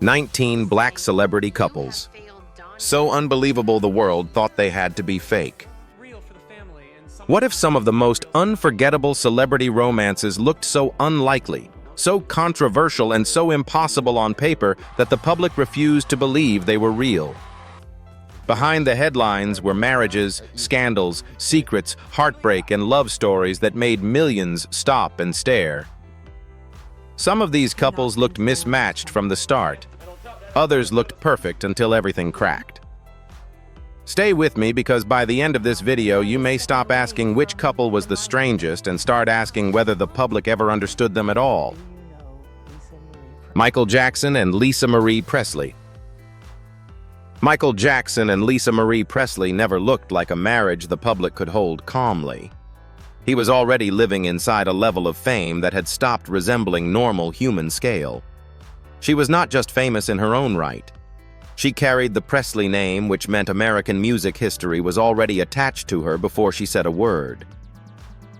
19 black celebrity couples. So unbelievable the world thought they had to be fake. What if some of the most unforgettable celebrity romances looked so unlikely, so controversial and so impossible on paper that the public refused to believe they were real? Behind the headlines were marriages, scandals, secrets, heartbreak, and love stories that made millions stop and stare. Some of these couples looked mismatched from the start. Others looked perfect until everything cracked. Stay with me because by the end of this video, you may stop asking which couple was the strangest and start asking whether the public ever understood them at all. Michael Jackson and Lisa Marie Presley. Michael Jackson and Lisa Marie Presley never looked like a marriage the public could hold calmly. He was already living inside a level of fame that had stopped resembling normal human scale. She was not just famous in her own right. She carried the Presley name, which meant American music history was already attached to her before she said a word.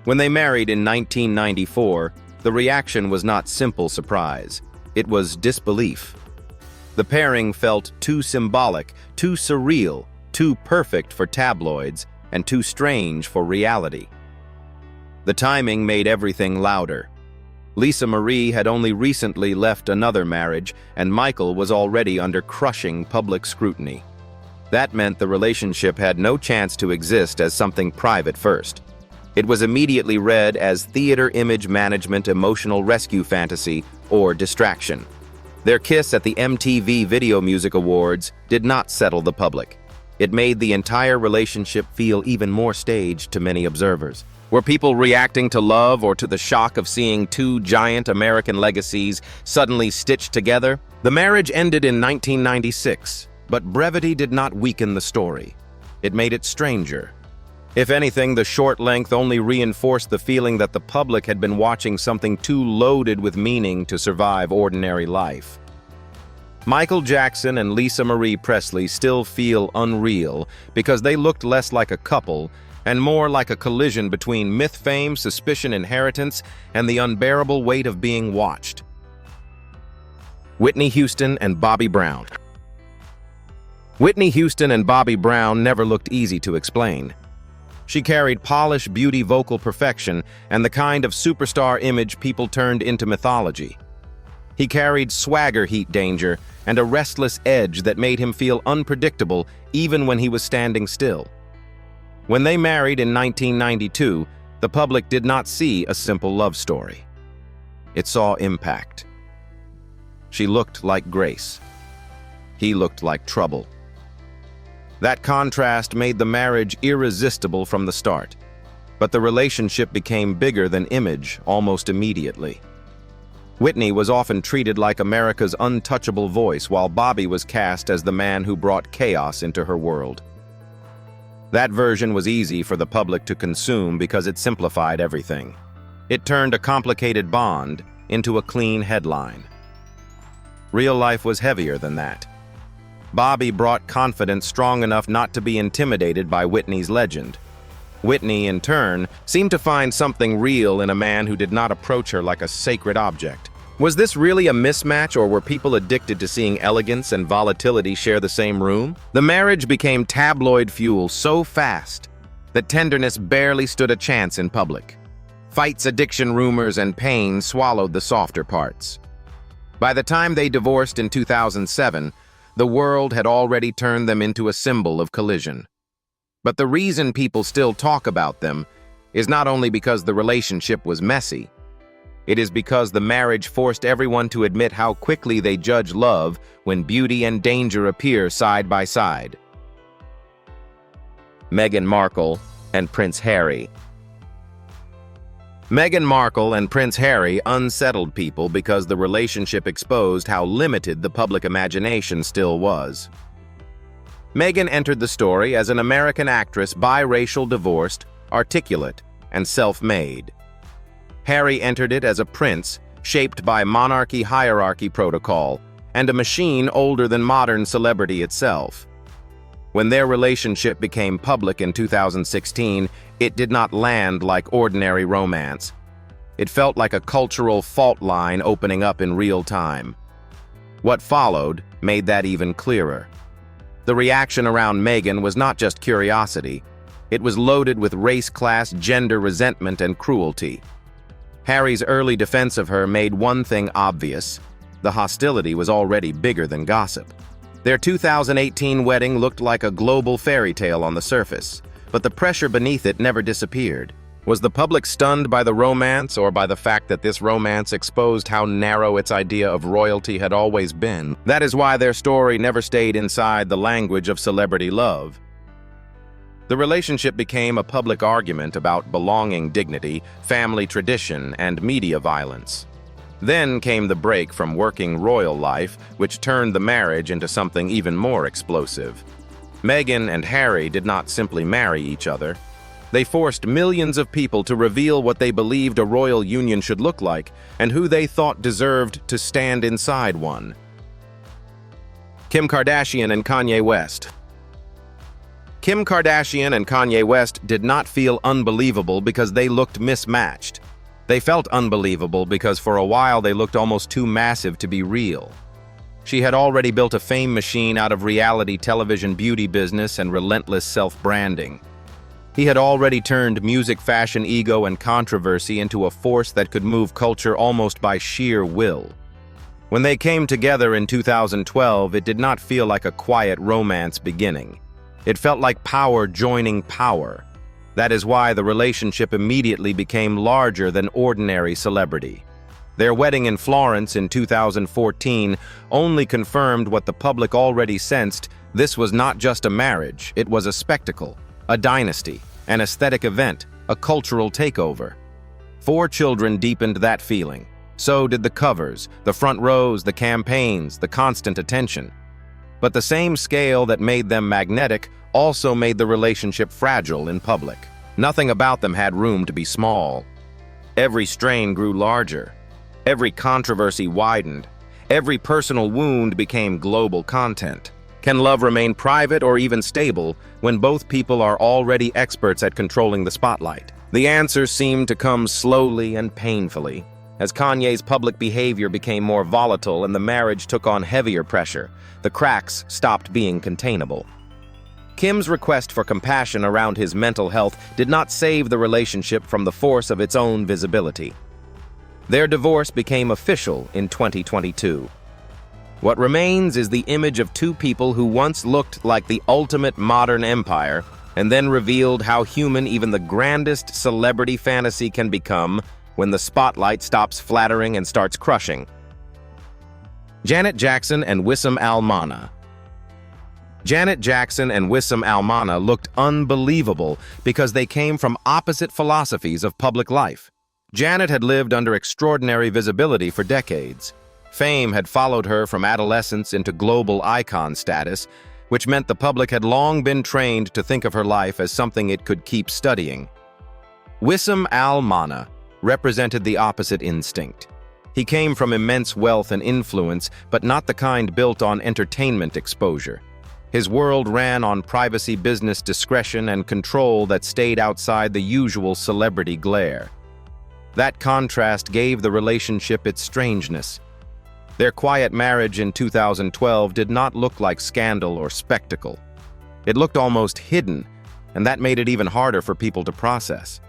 When they married in 1994, the reaction was not simple surprise. It was disbelief. The pairing felt too symbolic, too surreal, too perfect for tabloids, and too strange for reality. The timing made everything louder. Lisa Marie had only recently left another marriage, and Michael was already under crushing public scrutiny. That meant the relationship had no chance to exist as something private first. It was immediately read as theater image management emotional rescue fantasy or distraction. Their kiss at the MTV Video Music Awards did not settle the public. It made the entire relationship feel even more staged to many observers. Were people reacting to love or to the shock of seeing two giant American legacies suddenly stitched together? The marriage ended in 1996, but brevity did not weaken the story. It made it stranger. If anything, the short length only reinforced the feeling that the public had been watching something too loaded with meaning to survive ordinary life. Michael Jackson and Lisa Marie Presley still feel unreal because they looked less like a couple and more like a collision between myth fame, suspicion, inheritance, and the unbearable weight of being watched. Whitney Houston and Bobby Brown. Whitney Houston and Bobby Brown never looked easy to explain. She carried polished beauty, vocal perfection, and the kind of superstar image people turned into mythology. He carried swagger, heat, danger, and a restless edge that made him feel unpredictable even when he was standing still. When they married in 1992, the public did not see a simple love story. It saw impact. She looked like grace. He looked like trouble. That contrast made the marriage irresistible from the start, but the relationship became bigger than image almost immediately. Whitney was often treated like America's untouchable voice, while Bobby was cast as the man who brought chaos into her world. That version was easy for the public to consume because it simplified everything. It turned a complicated bond into a clean headline. Real life was heavier than that. Bobby brought confidence strong enough not to be intimidated by Whitney's legend. Whitney, in turn, seemed to find something real in a man who did not approach her like a sacred object. Was this really a mismatch, or were people addicted to seeing elegance and volatility share the same room? The marriage became tabloid fuel so fast that tenderness barely stood a chance in public. Fights, addiction, rumors, and pain swallowed the softer parts. By the time they divorced in 2007, the world had already turned them into a symbol of collision. But the reason people still talk about them is not only because the relationship was messy. It is because the marriage forced everyone to admit how quickly they judge love when beauty and danger appear side by side. Meghan Markle and Prince Harry. Meghan Markle and Prince Harry unsettled people because the relationship exposed how limited the public imagination still was. Meghan entered the story as an American actress, biracial, divorced, articulate, and self-made. Harry entered it as a prince, shaped by monarchy hierarchy protocol, and a machine older than modern celebrity itself. When their relationship became public in 2016, it did not land like ordinary romance. It felt like a cultural fault line opening up in real time. What followed made that even clearer. The reaction around Meghan was not just curiosity. It was loaded with race, class, gender resentment, and cruelty. Harry's early defense of her made one thing obvious: the hostility was already bigger than gossip. Their 2018 wedding looked like a global fairy tale on the surface, but the pressure beneath it never disappeared. Was the public stunned by the romance, or by the fact that this romance exposed how narrow its idea of royalty had always been? That is why their story never stayed inside the language of celebrity love. The relationship became a public argument about belonging, dignity, family tradition, and media violence. Then came the break from working royal life, which turned the marriage into something even more explosive. Meghan and Harry did not simply marry each other. They forced millions of people to reveal what they believed a royal union should look like and who they thought deserved to stand inside one. Kim Kardashian and Kanye West. Kim Kardashian and Kanye West did not feel unbelievable because they looked mismatched. They felt unbelievable because for a while they looked almost too massive to be real. She had already built a fame machine out of reality television beauty business and relentless self-branding. He had already turned music, fashion, ego, and controversy into a force that could move culture almost by sheer will. When they came together in 2012, it did not feel like a quiet romance beginning. It felt like power joining power. That is why the relationship immediately became larger than ordinary celebrity. Their wedding in Florence in 2014 only confirmed what the public already sensed: this was not just a marriage, it was a spectacle. A dynasty, an aesthetic event, a cultural takeover. 4 children deepened that feeling. So did the covers, the front rows, the campaigns, the constant attention. But the same scale that made them magnetic also made the relationship fragile in public. Nothing about them had room to be small. Every strain grew larger. Every controversy widened. Every personal wound became global content. Can love remain private or even stable when both people are already experts at controlling the spotlight? The answers seemed to come slowly and painfully. As Kanye's public behavior became more volatile and the marriage took on heavier pressure, the cracks stopped being containable. Kim's request for compassion around his mental health did not save the relationship from the force of its own visibility. Their divorce became official in 2022. What remains is the image of 2 people who once looked like the ultimate modern empire and then revealed how human even the grandest celebrity fantasy can become when the spotlight stops flattering and starts crushing. Janet Jackson and Wissam Al-Mana. Janet Jackson and Wissam Al-Mana looked unbelievable because they came from opposite philosophies of public life. Janet had lived under extraordinary visibility for decades. Fame had followed her from adolescence into global icon status, which meant the public had long been trained to think of her life as something it could keep studying. Wissam Al-Mana represented the opposite instinct. He came from immense wealth and influence, but not the kind built on entertainment exposure. His world ran on privacy, business discretion, and control that stayed outside the usual celebrity glare. That contrast gave the relationship its strangeness. Their quiet marriage in 2012 did not look like scandal or spectacle. It looked almost hidden, and that made it even harder for people to process.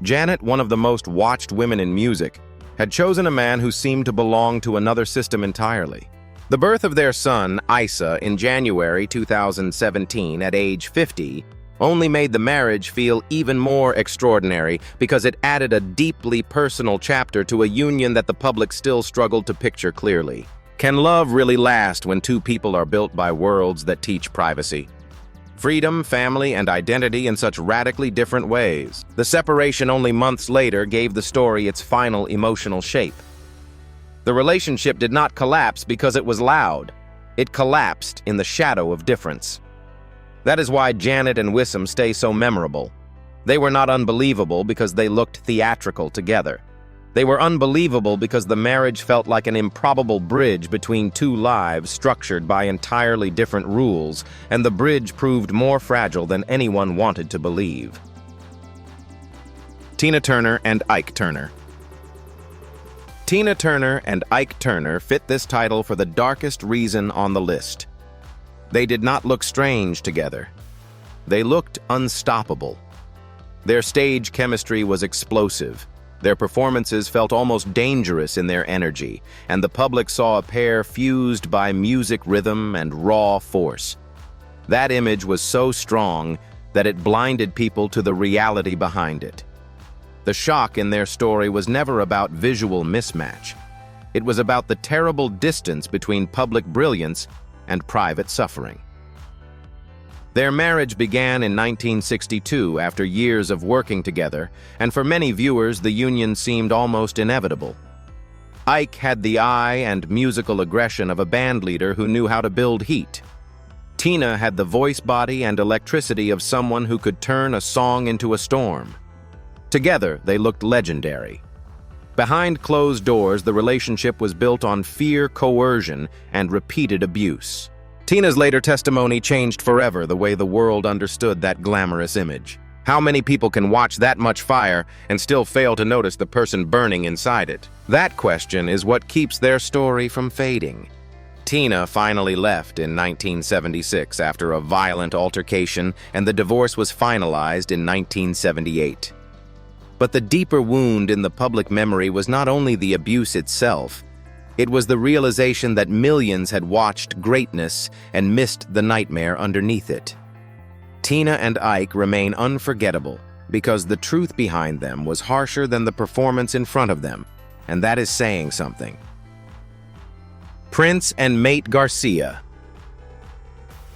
Janet, one of the most watched women in music, had chosen a man who seemed to belong to another system entirely. The birth of their son, Isa, in January 2017 at age 50, only made the marriage feel even more extraordinary because it added a deeply personal chapter to a union that the public still struggled to picture clearly. Can love really last when 2 people are built by worlds that teach privacy? Freedom, family, and identity in such radically different ways. The separation only months later gave the story its final emotional shape. The relationship did not collapse because it was loud. It collapsed in the shadow of difference. That is why Janet and Wissam stay so memorable. They were not unbelievable because they looked theatrical together. They were unbelievable because the marriage felt like an improbable bridge between 2 lives structured by entirely different rules, and the bridge proved more fragile than anyone wanted to believe. Tina Turner and Ike Turner. Tina Turner and Ike Turner fit this title for the darkest reason on the list. They did not look strange together. They looked unstoppable. Their stage chemistry was explosive. Their performances felt almost dangerous in their energy, and the public saw a pair fused by music rhythm and raw force. That image was so strong that it blinded people to the reality behind it. The shock in their story was never about visual mismatch. It was about the terrible distance between public brilliance and private suffering. Their marriage began in 1962 after years of working together, and for many viewers the union seemed almost inevitable. Ike had the eye and musical aggression of a bandleader who knew how to build heat. Tina had the voice body and electricity of someone who could turn a song into a storm. Together, they looked legendary. Behind closed doors, the relationship was built on fear, coercion, and repeated abuse. Tina's later testimony changed forever the way the world understood that glamorous image. How many people can watch that much fire and still fail to notice the person burning inside it? That question is what keeps their story from fading. Tina finally left in 1976 after a violent altercation, and the divorce was finalized in 1978. But the deeper wound in the public memory was not only the abuse itself. It was the realization that millions had watched greatness and missed the nightmare underneath it. Tina and Ike remain unforgettable because the truth behind them was harsher than the performance in front of them, and that is saying something. Prince and Mate Garcia.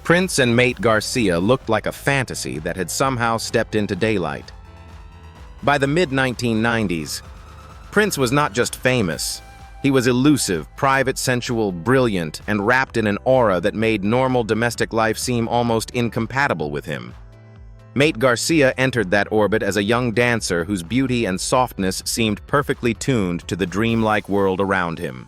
Prince and Mate Garcia looked like a fantasy that had somehow stepped into daylight. By the mid-1990s, Prince was not just famous. He was elusive, private, sensual, brilliant, and wrapped in an aura that made normal domestic life seem almost incompatible with him. Mate Garcia entered that orbit as a young dancer whose beauty and softness seemed perfectly tuned to the dreamlike world around him.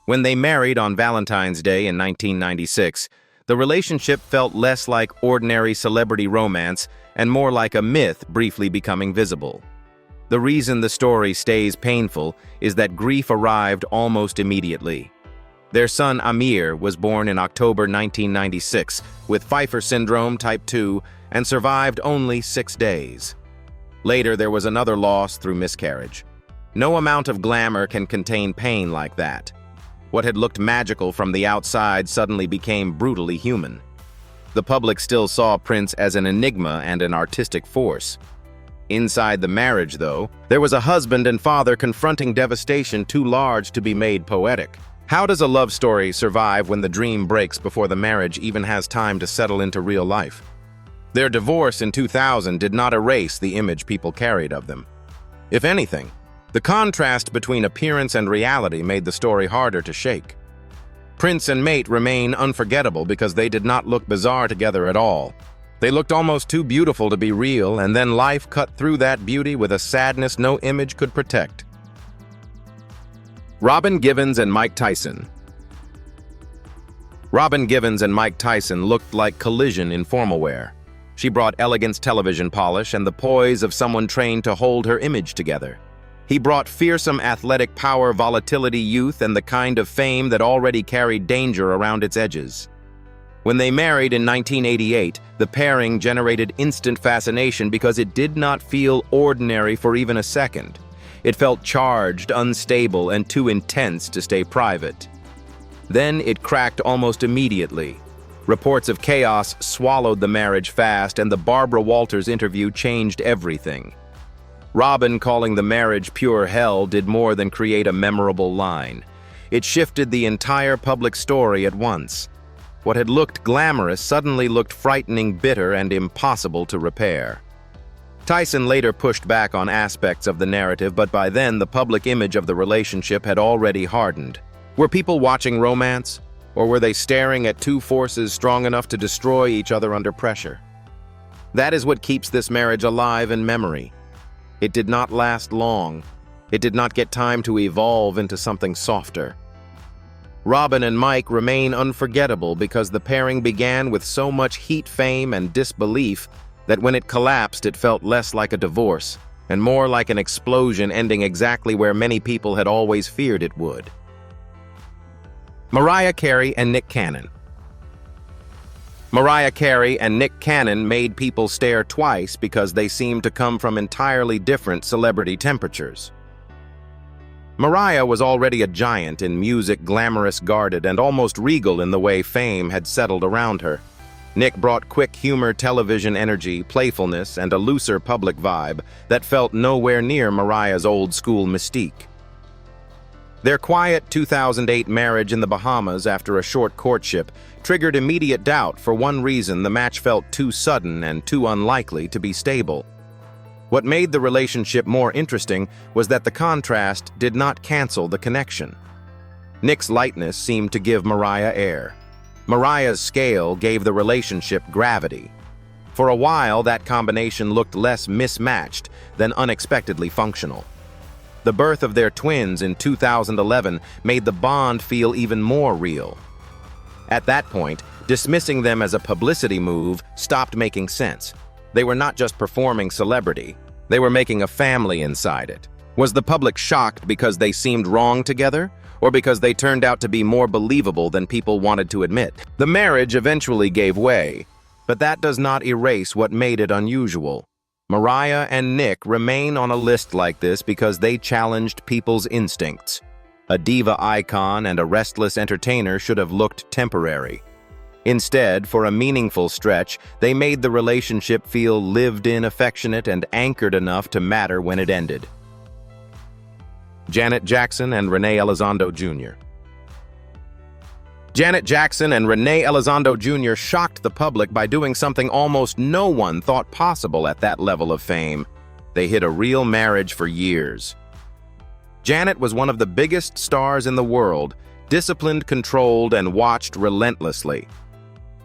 When they married on Valentine's Day in 1996, the relationship felt less like ordinary celebrity romance and more like a myth briefly becoming visible. The reason the story stays painful is that grief arrived almost immediately. Their son Amir was born in October 1996 with Pfeiffer syndrome type 2 and survived only 6 days. Later, there was another loss through miscarriage. No amount of glamour can contain pain like that. What had looked magical from the outside suddenly became brutally human. The public still saw Prince as an enigma and an artistic force. Inside the marriage, though, there was a husband and father confronting devastation too large to be made poetic. How does a love story survive when the dream breaks before the marriage even has time to settle into real life? Their divorce in 2000 did not erase the image people carried of them. If anything, the contrast between appearance and reality made the story harder to shake. Prince and Mate remain unforgettable because they did not look bizarre together at all. They looked almost too beautiful to be real, and then life cut through that beauty with a sadness no image could protect. Robin Givens and Mike Tyson. Robin Givens and Mike Tyson looked like collision in formal wear. She brought elegance, television polish, and the poise of someone trained to hold her image together. He brought fearsome athletic power, volatility, youth, and the kind of fame that already carried danger around its edges. When they married in 1988, the pairing generated instant fascination because it did not feel ordinary for even a second. It felt charged, unstable, and too intense to stay private. Then it cracked almost immediately. Reports of chaos swallowed the marriage fast, and the Barbara Walters interview changed everything. Robin calling the marriage pure hell did more than create a memorable line. It shifted the entire public story at once. What had looked glamorous suddenly looked frightening, bitter, and impossible to repair. Tyson later pushed back on aspects of the narrative, but by then the public image of the relationship had already hardened. Were people watching romance, or were they staring at two forces strong enough to destroy each other under pressure? That is what keeps this marriage alive in memory. It did not last long. It did not get time to evolve into something softer. Robin and Mike remain unforgettable because the pairing began with so much heat, fame, and disbelief that when it collapsed, it felt less like a divorce and more like an explosion ending exactly where many people had always feared it would. Mariah Carey and Nick Cannon. Mariah Carey and Nick Cannon made people stare twice because they seemed to come from entirely different celebrity temperatures. Mariah was already a giant in music, glamorous, guarded, and almost regal in the way fame had settled around her. Nick brought quick humor, television energy, playfulness, and a looser public vibe that felt nowhere near Mariah's old-school mystique. Their quiet 2008 marriage in the Bahamas after a short courtship triggered immediate doubt. For one reason, the match felt too sudden and too unlikely to be stable. What made the relationship more interesting was that the contrast did not cancel the connection. Nick's lightness seemed to give Mariah air. Mariah's scale gave the relationship gravity. For a while, that combination looked less mismatched than unexpectedly functional. The birth of their twins in 2011 made the bond feel even more real. At that point, dismissing them as a publicity move stopped making sense. They were not just performing celebrity, they were making a family inside it. Was the public shocked because they seemed wrong together, or because they turned out to be more believable than people wanted to admit? The marriage eventually gave way, but that does not erase what made it unusual. Mariah and Nick remain on a list like this because they challenged people's instincts. A diva icon and a restless entertainer should have looked temporary. Instead, for a meaningful stretch, they made the relationship feel lived-in, affectionate, and anchored enough to matter when it ended. Janet Jackson and Renee Elizondo Jr. Janet Jackson and Renee Elizondo Jr. shocked the public by doing something almost no one thought possible at that level of fame. They hid a real marriage for years. Janet was one of the biggest stars in the world, disciplined, controlled, and watched relentlessly.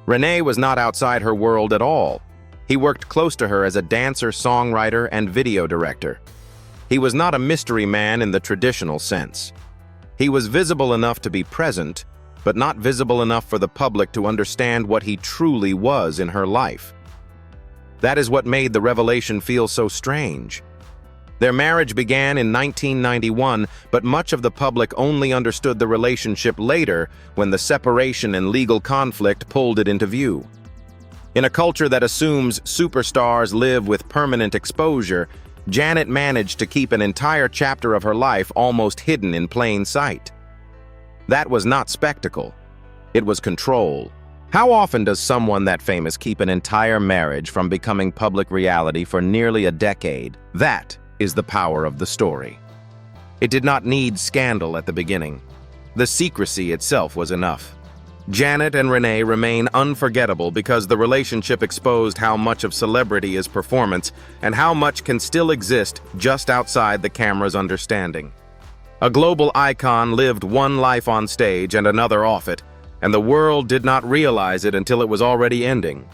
Renee was not outside her world at all. He worked close to her as a dancer, songwriter, and video director. He was not a mystery man in the traditional sense. He was visible enough to be present, but not visible enough for the public to understand what he truly was in her life. That is what made the revelation feel so strange. Their marriage began in 1991, but much of the public only understood the relationship later when the separation and legal conflict pulled it into view. In a culture that assumes superstars live with permanent exposure, Janet managed to keep an entire chapter of her life almost hidden in plain sight. That was not spectacle. It was control. How often does someone that famous keep an entire marriage from becoming public reality for nearly a decade? That is the power of the story. It did not need scandal at the beginning. The secrecy itself was enough. Janet and Renee remain unforgettable because the relationship exposed how much of celebrity is performance and how much can still exist just outside the camera's understanding. A global icon lived one life on stage and another off it, and the world did not realize it until it was already ending.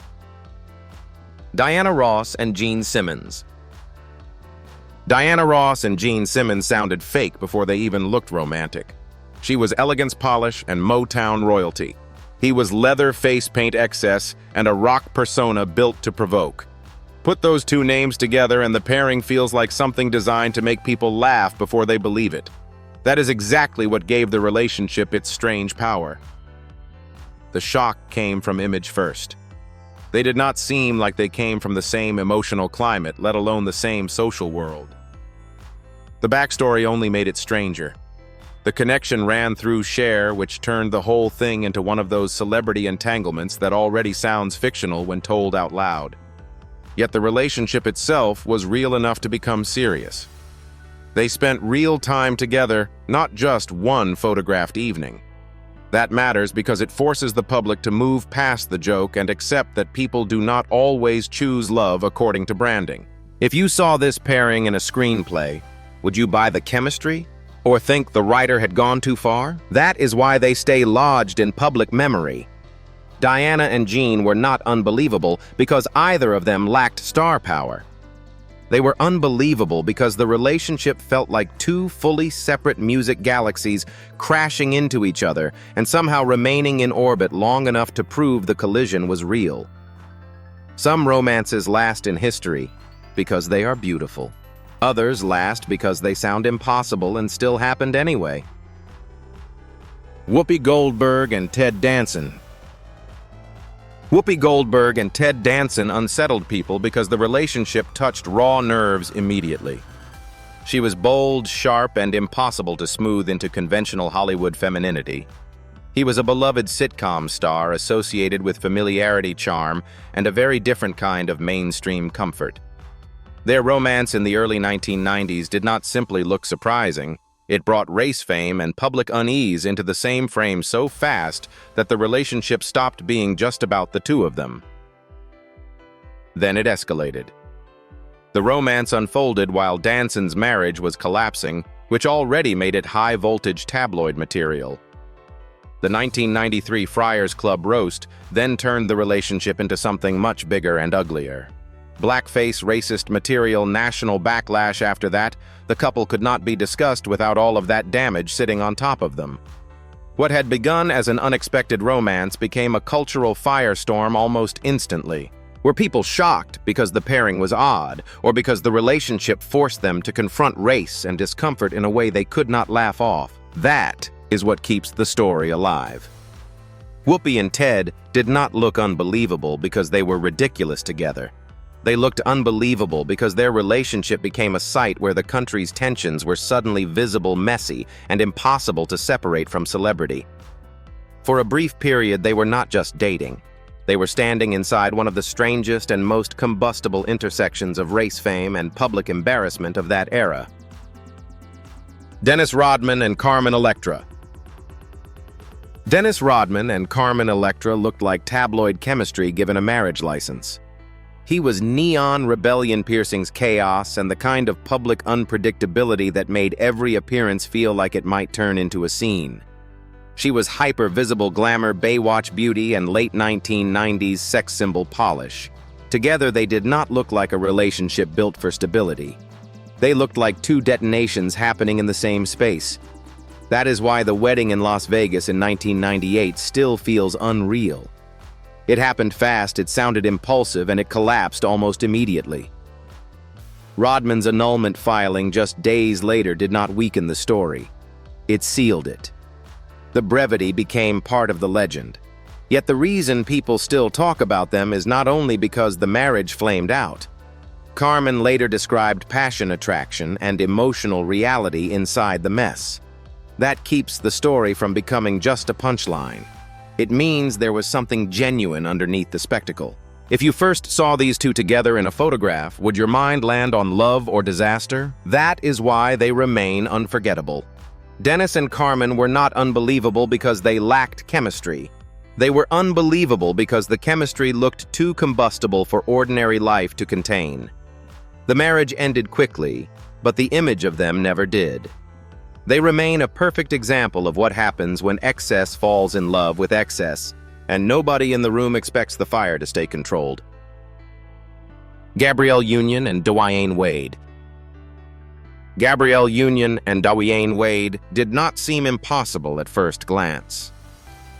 Diana Ross and Gene Simmons. Diana Ross and Gene Simmons sounded fake before they even looked romantic. She was elegance polish and Motown royalty. He was leather face paint excess and a rock persona built to provoke. Put those two names together and the pairing feels like something designed to make people laugh before they believe it. That is exactly what gave the relationship its strange power. The shock came from image first. They did not seem like they came from the same emotional climate, let alone the same social world. The backstory only made it stranger. The connection ran through Cher, which turned the whole thing into one of those celebrity entanglements that already sounds fictional when told out loud. Yet the relationship itself was real enough to become serious. They spent real time together, not just one photographed evening. That matters because it forces the public to move past the joke and accept that people do not always choose love according to branding. If you saw this pairing in a screenplay, would you buy the chemistry? Or think the writer had gone too far? That is why they stay lodged in public memory. Diana and Gene were not unbelievable because either of them lacked star power. They were unbelievable because the relationship felt like two fully separate music galaxies crashing into each other and somehow remaining in orbit long enough to prove the collision was real. Some romances last in history because they are beautiful. Others last because they sound impossible and still happened anyway. Whoopi Goldberg and Ted Danson. Whoopi Goldberg and Ted Danson unsettled people because the relationship touched raw nerves immediately. She was bold, sharp, and impossible to smooth into conventional Hollywood femininity. He was a beloved sitcom star associated with familiarity, charm, and a very different kind of mainstream comfort. Their romance in the early 1990s did not simply look surprising. It brought race fame and public unease into the same frame so fast that the relationship stopped being just about the two of them. Then it escalated. The romance unfolded while Danson's marriage was collapsing, which already made it high-voltage tabloid material. The 1993 Friars Club roast then turned the relationship into something much bigger and uglier. Blackface, racist material, national backlash after that, the couple could not be discussed without all of that damage sitting on top of them. What had begun as an unexpected romance became a cultural firestorm almost instantly. Were people shocked because the pairing was odd, or because the relationship forced them to confront race and discomfort in a way they could not laugh off? That is what keeps the story alive. Whoopi and Ted did not look unbelievable because they were ridiculous together. They looked unbelievable because their relationship became a site where the country's tensions were suddenly visible, messy, and impossible to separate from celebrity. For a brief period, they were not just dating. They were standing inside one of the strangest and most combustible intersections of race fame and public embarrassment of that era. Dennis Rodman and Carmen Electra. Dennis Rodman and Carmen Electra looked like tabloid chemistry given a marriage license. He was neon rebellion-piercing's chaos and the kind of public unpredictability that made every appearance feel like it might turn into a scene. She was hyper-visible glamour, Baywatch beauty, and late 1990s sex symbol polish. Together, they did not look like a relationship built for stability. They looked like two detonations happening in the same space. That is why the wedding in Las Vegas in 1998 still feels unreal. It happened fast, it sounded impulsive, and it collapsed almost immediately. Rodman's annulment filing just days later did not weaken the story. It sealed it. The brevity became part of the legend. Yet the reason people still talk about them is not only because the marriage flamed out. Carmen later described passion attraction and emotional reality inside the mess. That keeps the story from becoming just a punchline. It means there was something genuine underneath the spectacle. If you first saw these two together in a photograph, would your mind land on love or disaster? That is why they remain unforgettable. Dennis and Carmen were not unbelievable because they lacked chemistry. They were unbelievable because the chemistry looked too combustible for ordinary life to contain. The marriage ended quickly, but the image of them never did. They remain a perfect example of what happens when excess falls in love with excess, and nobody in the room expects the fire to stay controlled. Gabrielle Union and Dwyane Wade. Gabrielle Union and Dwyane Wade did not seem impossible at first glance.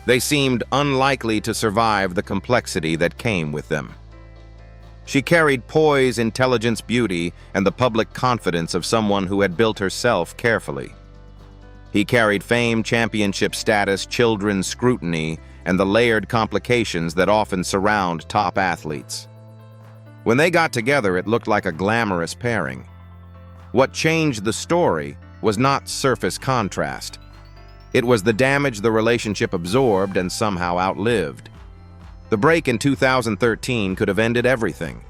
They seemed unlikely to survive the complexity that came with them. She carried poise, intelligence, beauty, and the public confidence of someone who had built herself carefully. He carried fame, championship status, children's scrutiny, and the layered complications that often surround top athletes. When they got together, it looked like a glamorous pairing. What changed the story was not surface contrast. It was the damage the relationship absorbed and somehow outlived. The break in 2013 could have ended everything.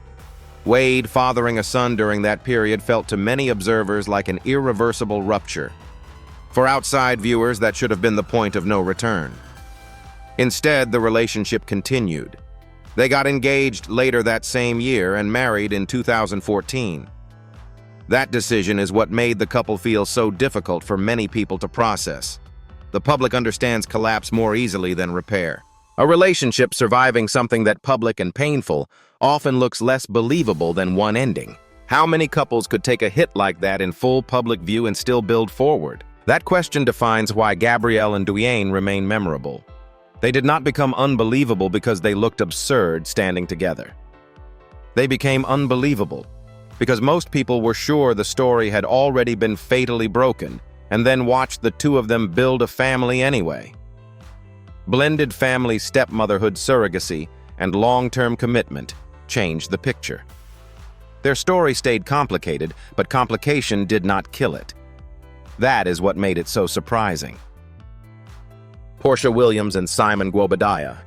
Wade fathering a son during that period felt to many observers like an irreversible rupture. For outside viewers, that should have been the point of no return. Instead, the relationship continued. They got engaged later that same year and married in 2014. That decision is what made the couple feel so difficult for many people to process. The public understands collapse more easily than repair. A relationship surviving something that public and painful often looks less believable than one ending. How many couples could take a hit like that in full public view and still build forward? That question defines why Gabrielle and Dwyane remain memorable. They did not become unbelievable because they looked absurd standing together. They became unbelievable because most people were sure the story had already been fatally broken, and then watched the two of them build a family anyway. Blended family stepmotherhood surrogacy and long-term commitment changed the picture. Their story stayed complicated, but complication did not kill it. That is what made it so surprising. Portia Williams and Simon Guobadia.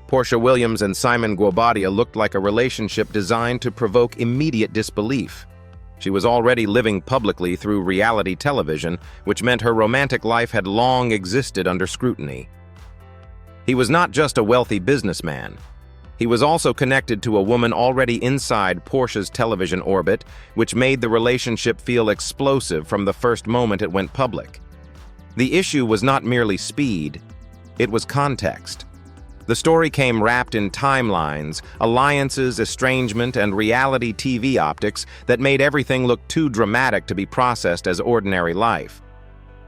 Portia Williams and Simon Guobadia looked like a relationship designed to provoke immediate disbelief. She was already living publicly through reality television, which meant her romantic life had long existed under scrutiny. He was not just a wealthy businessman. He was also connected to a woman already inside Portia's television orbit, which made the relationship feel explosive from the first moment it went public. The issue was not merely speed, it was context. The story came wrapped in timelines, alliances, estrangement, and reality TV optics that made everything look too dramatic to be processed as ordinary life.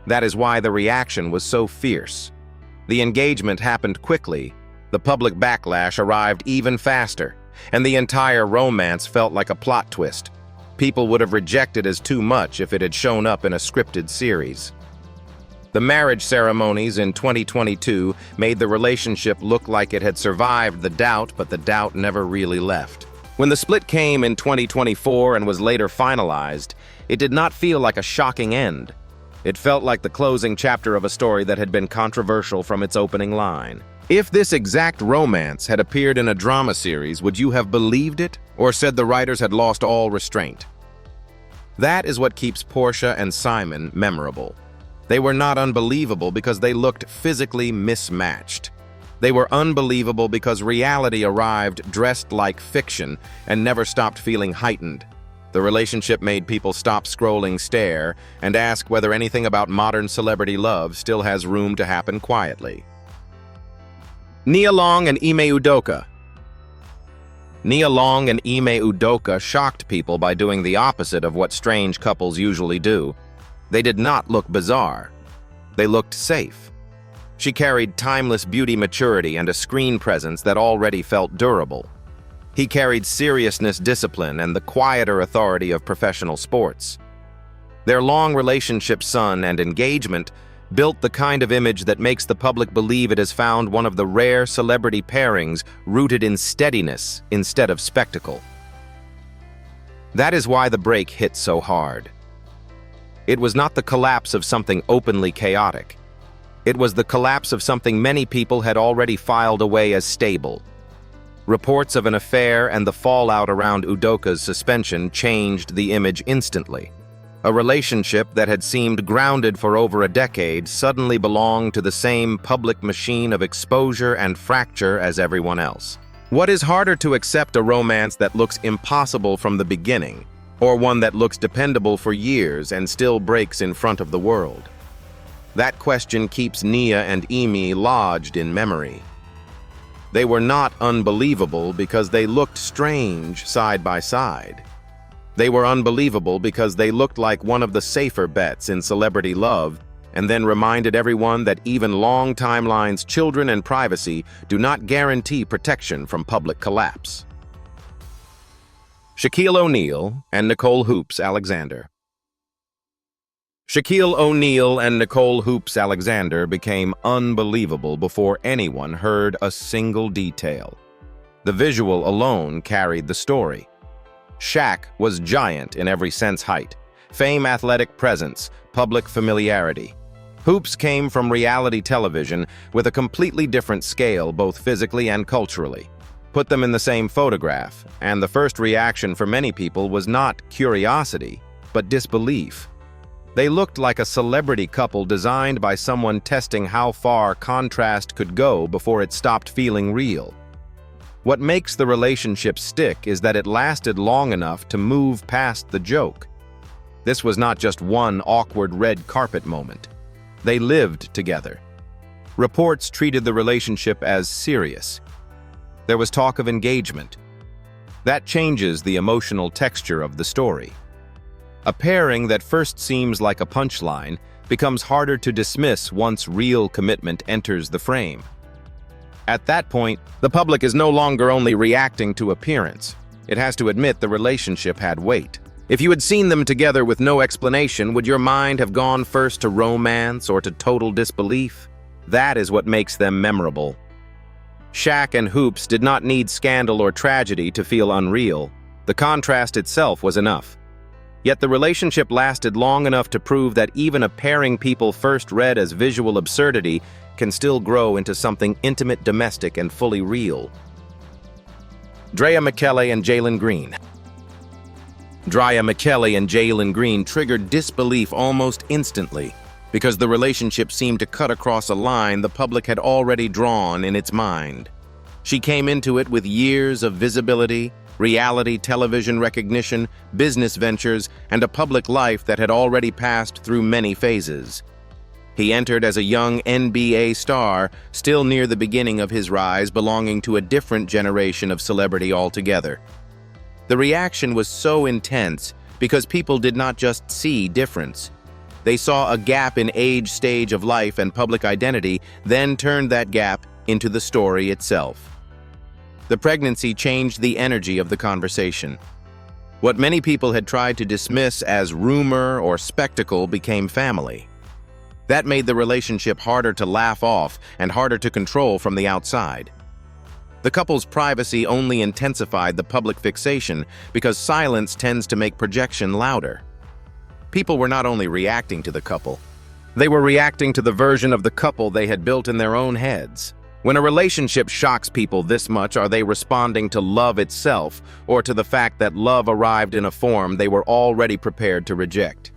That is why the reaction was so fierce. The engagement happened quickly, the public backlash arrived even faster, and the entire romance felt like a plot twist. People would have rejected as too much if it had shown up in a scripted series. The marriage ceremonies in 2022 made the relationship look like it had survived the doubt, but the doubt never really left. When the split came in 2024 and was later finalized, it did not feel like a shocking end. It felt like the closing chapter of a story that had been controversial from its opening line. If this exact romance had appeared in a drama series, would you have believed it, or said the writers had lost all restraint? That is what keeps Portia and Simon memorable. They were not unbelievable because they looked physically mismatched. They were unbelievable because reality arrived dressed like fiction and never stopped feeling heightened. The relationship made people stop scrolling, stare, and ask whether anything about modern celebrity love still has room to happen quietly. Nia Long and Ime Udoka. Nia Long and Ime Udoka shocked people by doing the opposite of what strange couples usually do. They did not look bizarre. They looked safe. She carried timeless beauty maturity and a screen presence that already felt durable. He carried seriousness, discipline, and the quieter authority of professional sports. Their long relationship, son, and engagement built the kind of image that makes the public believe it has found one of the rare celebrity pairings rooted in steadiness instead of spectacle. That is why the break hit so hard. It was not the collapse of something openly chaotic. It was the collapse of something many people had already filed away as stable. Reports of an affair and the fallout around Udoka's suspension changed the image instantly. A relationship that had seemed grounded for over a decade suddenly belonged to the same public machine of exposure and fracture as everyone else. What is harder to accept, a romance that looks impossible from the beginning, or one that looks dependable for years and still breaks in front of the world? That question keeps Nia and Ime lodged in memory. They were not unbelievable because they looked strange side by side. They were unbelievable because they looked like one of the safer bets in celebrity love, and then reminded everyone that even long timelines, children, and privacy do not guarantee protection from public collapse. Shaquille O'Neal and Nicole Hoops Alexander. Shaquille O'Neal and Nicole Hoops Alexander became unbelievable before anyone heard a single detail. The visual alone carried the story. Shaq was giant in every sense: height, fame, athletic presence, public familiarity. Hoops came from reality television with a completely different scale, both physically and culturally. Put them in the same photograph, and the first reaction for many people was not curiosity, but disbelief. They looked like a celebrity couple designed by someone testing how far contrast could go before it stopped feeling real. What makes the relationship stick is that it lasted long enough to move past the joke. This was not just one awkward red carpet moment. They lived together. Reports treated the relationship as serious. There was talk of engagement. That changes the emotional texture of the story. A pairing that first seems like a punchline becomes harder to dismiss once real commitment enters the frame. At that point, the public is no longer only reacting to appearance. It has to admit the relationship had weight. If you had seen them together with no explanation, would your mind have gone first to romance or to total disbelief? That is what makes them memorable. Shaq and Hoops did not need scandal or tragedy to feel unreal. The contrast itself was enough. Yet the relationship lasted long enough to prove that even a pairing people first read as visual absurdity can still grow into something intimate, domestic, and fully real. Drea McKelly and Jalen Green. Drea McKelly and Jalen Green triggered disbelief almost instantly because the relationship seemed to cut across a line the public had already drawn in its mind. She came into it with years of visibility, reality television recognition, business ventures, and a public life that had already passed through many phases. He entered as a young NBA star, still near the beginning of his rise, belonging to a different generation of celebrity altogether. The reaction was so intense because people did not just see difference. They saw a gap in age, stage of life, and public identity, then turned that gap into the story itself. The pregnancy changed the energy of the conversation. What many people had tried to dismiss as rumor or spectacle became family. That made the relationship harder to laugh off and harder to control from the outside. The couple's privacy only intensified the public fixation because silence tends to make projection louder. People were not only reacting to the couple, they were reacting to the version of the couple they had built in their own heads. When a relationship shocks people this much, are they responding to love itself or to the fact that love arrived in a form they were already prepared to reject?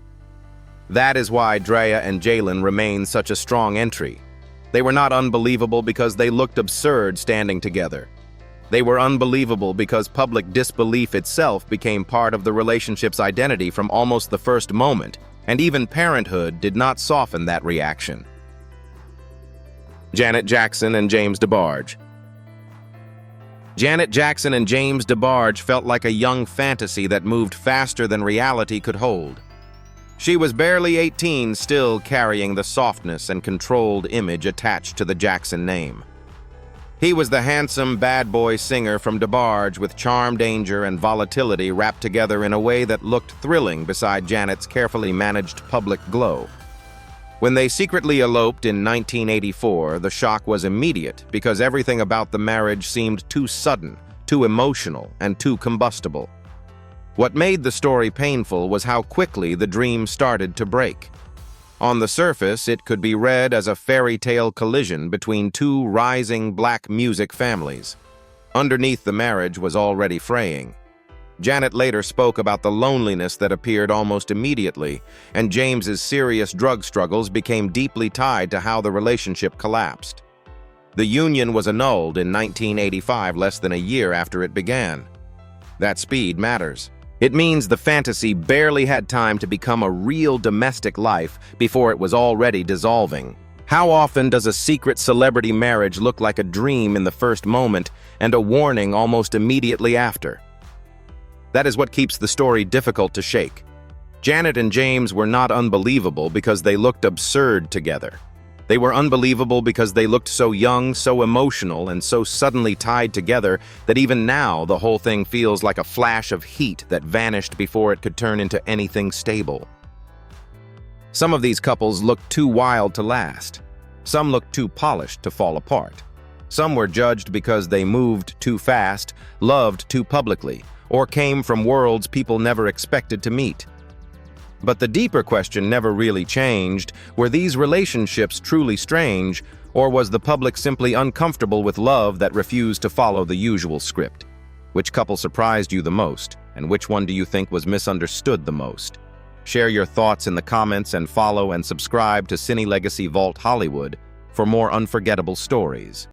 That is why Drea and Jalen remain such a strong entry. They were not unbelievable because they looked absurd standing together. They were unbelievable because public disbelief itself became part of the relationship's identity from almost the first moment, and even parenthood did not soften that reaction. Janet Jackson and James DeBarge. Janet Jackson and James DeBarge felt like a young fantasy that moved faster than reality could hold. She was barely 18, still carrying the softness and controlled image attached to the Jackson name. He was the handsome bad boy singer from DeBarge with charm, danger, and volatility wrapped together in a way that looked thrilling beside Janet's carefully managed public glow. When they secretly eloped in 1984, the shock was immediate because everything about the marriage seemed too sudden, too emotional, and too combustible. What made the story painful was how quickly the dream started to break. On the surface, it could be read as a fairy tale collision between two rising black music families. Underneath, the marriage was already fraying. Janet later spoke about the loneliness that appeared almost immediately, and James's serious drug struggles became deeply tied to how the relationship collapsed. The union was annulled in 1985, less than a year after it began. That speed matters. It means the fantasy barely had time to become a real domestic life before it was already dissolving. How often does a secret celebrity marriage look like a dream in the first moment and a warning almost immediately after? That is what keeps the story difficult to shake. Janet and James were not unbelievable because they looked absurd together. They were unbelievable because they looked so young, so emotional, and so suddenly tied together that even now the whole thing feels like a flash of heat that vanished before it could turn into anything stable. Some of these couples looked too wild to last. Some looked too polished to fall apart. Some were judged because they moved too fast, loved too publicly, or came from worlds people never expected to meet. But the deeper question never really changed: were these relationships truly strange, or was the public simply uncomfortable with love that refused to follow the usual script? Which couple surprised you the most, and which one do you think was misunderstood the most? Share your thoughts in the comments and follow and subscribe to CineLegacy Vault Hollywood for more unforgettable stories.